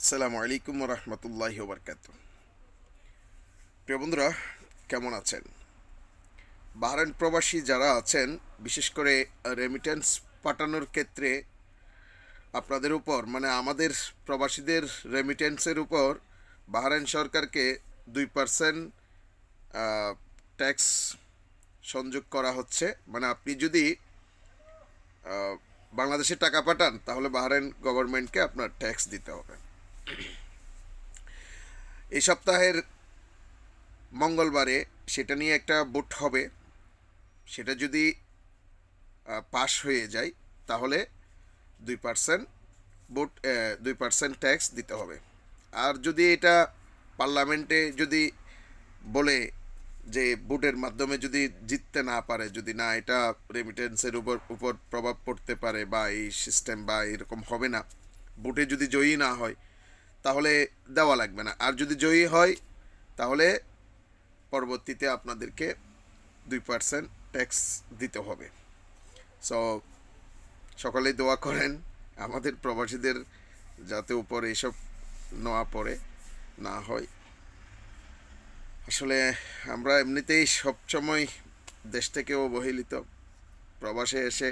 আসসালামু আলাইকুম রহমতুল্লাহি ওবরকাত। প্রিয় বন্ধুরা, কেমন আছেন? বাহরাইন প্রবাসী যারা আছেন, বিশেষ করে রেমিটেন্স পাঠানোর ক্ষেত্রে আপনাদের উপর আমাদের প্রবাসীদের রেমিটেন্সের উপর বাহরাইন সরকারকে 2% ট্যাক্স সংযোগ করা হচ্ছে। আপনি যদি বাংলাদেশে টাকা পাঠান, তাহলে বাহরাইন গভর্নমেন্টকে আপনার ট্যাক্স দিতে হবে। এই সপ্তাহের মঙ্গলবারে সেটা নিয়ে একটা ভোট হবে। সেটা যদি পাশ হয়ে যায়, তাহলে 2% ভোট 2% ট্যাক্স দিতে হবে। আর যদি এটা পার্লামেন্টে যদি বলে যে ভোটের মাধ্যমে যদি জিততে না পারে, যদি না এটা রেমিটেন্সের উপর প্রভাব পড়তে পারে বা এই সিস্টেম বা এরকম হবে না, ভোটে যদি জয়ী না হয়, তাহলে দেওয়া লাগবে না। আর যদি জয়ী হয়, তাহলে পরবর্তীতে আপনাদেরকে 2% ট্যাক্স দিতে হবে। সো সকলেই দোয়া করেন আমাদের প্রবাসীদের যাতে উপরে এসব নোয়া পড়ে না হয়। আসলে আমরা এমনিতেই সবসময় দেশ থেকে অবহেলিত। প্রবাসে এসে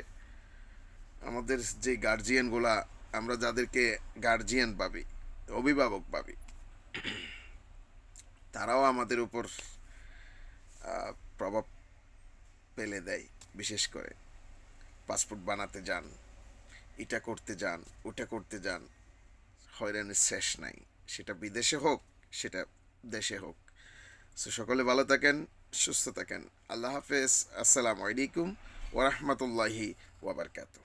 আমাদের যে গার্জিয়ানগুলা, আমরা যাদেরকে গার্জিয়ান ভাবি, অভিভাবক ভাবি, তারাও আমাদের উপর প্রভাব ফেলে দেয়। বিশেষ করে পাসপোর্ট বানাতে যান, এটা করতে যান, ওটা করতে যান, হয়রানির শেষ নাই। সেটা বিদেশে হোক, সেটা দেশে হোক। সো সকলে ভালো থাকেন, সুস্থ থাকেন। আল্লাহ হাফেজ। আসসালামু আলাইকুম ওরহমতুল্লাহি ওয়াবারকাতুহ।